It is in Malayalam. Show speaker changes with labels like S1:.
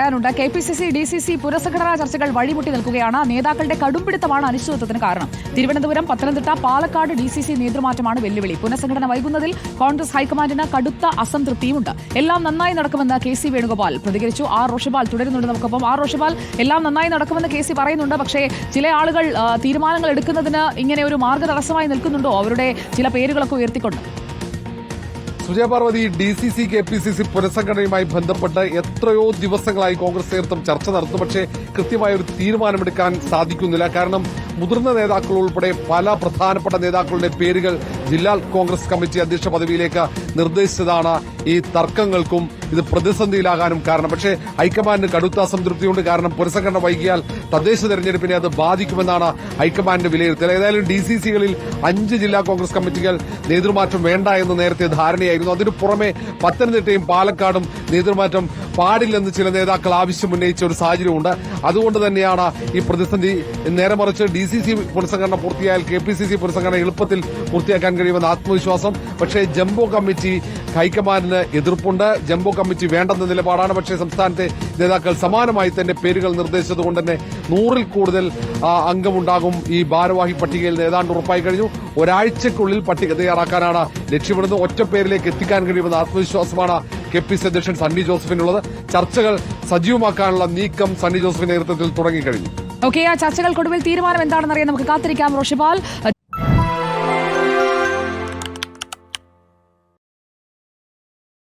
S1: ചേരാനുണ്ട്. KPCC DCC പുനഃസംഘടനാ ചർച്ചകൾ വഴിമുട്ടി നിൽക്കുകയാണ്. നേതാക്കളുടെ കടുംപിടുത്തമാണ് അനിശ്ചിതത്വത്തിന് കാരണം. തിരുവനന്തപുരം, പത്തനംതിട്ട, പാലക്കാട് DCC നേതൃമാറ്റമാണ് വെല്ലുവിളി. പുനഃസംഘടന വൈകുന്നതിൽ കോൺഗ്രസ് ഹൈക്കമാൻഡിന് കടുത്ത അസംതൃപ്തിയുമുണ്ട്. എല്ലാം നന്നായി നടക്കുമെന്ന് KC വേണുഗോപാൽ പ്രതികരിച്ചു. റോഷിപാൽ തുടരുന്നുണ്ട് നമുക്കൊപ്പം. റോഷിപാൽ, എല്ലാം നന്നായി നടക്കുമെന്ന് KC പറയുന്നുണ്ട്. പക്ഷേ ചില ആളുകൾ തീരുമാനങ്ങൾ എടുക്കുന്നതിന് ഇങ്ങനെ ഒരു മാർഗ്ഗതടസ്സമായി നിൽക്കുന്നുണ്ടോ, അവരുടെ ചില പേരുകളൊക്കെ ഉയർത്തിക്കൊണ്ട്?
S2: സുജയപാർവതി, DCC KPCC പുനഃസംഘടനയുമായി ബന്ധപ്പെട്ട് എത്രയോ ദിവസങ്ങളായി കോൺഗ്രസ് നേതൃത്വം ചർച്ച നടത്തുന്നു. പക്ഷേ കൃത്യമായ ഒരു തീരുമാനമെടുക്കാൻ സാധിക്കുന്നില്ല. കാരണം മുതിർന്ന നേതാക്കൾ ഉൾപ്പെടെ പല പ്രധാനപ്പെട്ട നേതാക്കളുടെ പേരുകൾ ജില്ലാ കോൺഗ്രസ് കമ്മിറ്റി അധ്യക്ഷ പദവിയിലേക്ക് നിർദ്ദേശിച്ചതാണ് ഈ തർക്കങ്ങൾക്കും ഇത് പ്രതിസന്ധിയിലാകാനും കാരണം. പക്ഷേ ഹൈക്കമാൻഡിന് കടുത്ത അസംതൃപ്തിയുണ്ട്. കാരണം പുനഃസംഘടന വൈകിയാൽ തദ്ദേശ തെരഞ്ഞെടുപ്പിനെ അത് ബാധിക്കുമെന്നാണ് ഹൈക്കമാൻഡിന്റെ വിലയിരുത്തൽ. ഏതായാലും DCCകളിൽ 5 ജില്ലാ കോൺഗ്രസ് കമ്മിറ്റികൾ നേതൃമാറ്റം വേണ്ട എന്ന് നേരത്തെ ധാരണയായിരുന്നു. അതിനു പുറമെ പത്തനംതിട്ടയും പാലക്കാടും നേതൃമാറ്റം പാടില്ലെന്ന് ചില നേതാക്കൾ ആവശ്യമുന്നയിച്ച ഒരു സാഹചര്യമുണ്ട്. അതുകൊണ്ട് തന്നെയാണ് ഈ പ്രതിസന്ധി. നേരെ മറിച്ച് DCC പുനഃസംഘടന പൂർത്തിയായാൽ KPCC പുനഃസംഘടന എളുപ്പത്തിൽ പൂർത്തിയാക്കാൻ കഴിയുമെന്ന ആത്മവിശ്വാസം. പക്ഷേ ജംബോ കമ്മിറ്റി ഹൈക്കമാൻഡിന് എതിർപ്പുണ്ട്. ജംബോ കമ്മിറ്റി വേണ്ടെന്ന നിലപാടാണ്. പക്ഷേ സംസ്ഥാനത്തെ നേതാക്കൾ സമാനമായി തന്നെ പേരുകൾ നിർദ്ദേശിച്ചതുകൊണ്ട് തന്നെ 100-ൽ കൂടുതൽ അംഗമുണ്ടാകും ഈ ഭാരവാഹി പട്ടികയിൽ ഏതാണ്ട് ഉറപ്പായി കഴിഞ്ഞു. ഒരാഴ്ചക്കുള്ളിൽ പട്ടിക തയ്യാറാക്കാനാണ് ലക്ഷ്യമിടുന്നത്. ഒറ്റ പേരിലേക്ക് എത്തിക്കാൻ കഴിയുമെന്ന ആത്മവിശ്വാസമാണ് KPCC അധ്യക്ഷൻ സണ്ണി ജോസഫിനുള്ളത്. ചർച്ചകൾ സജീവമാക്കാനുള്ള നീക്കം സണ്ണി ജോസഫിന്റെ നേതൃത്വത്തിൽ തുടങ്ങിക്കഴിഞ്ഞു.
S1: ആ ചർച്ചകൾക്കൊടുവിൽ തീരുമാനം എന്താണെന്നറിയാൻ നമുക്ക് കാത്തിരിക്കാം. റോഷിപാൽ.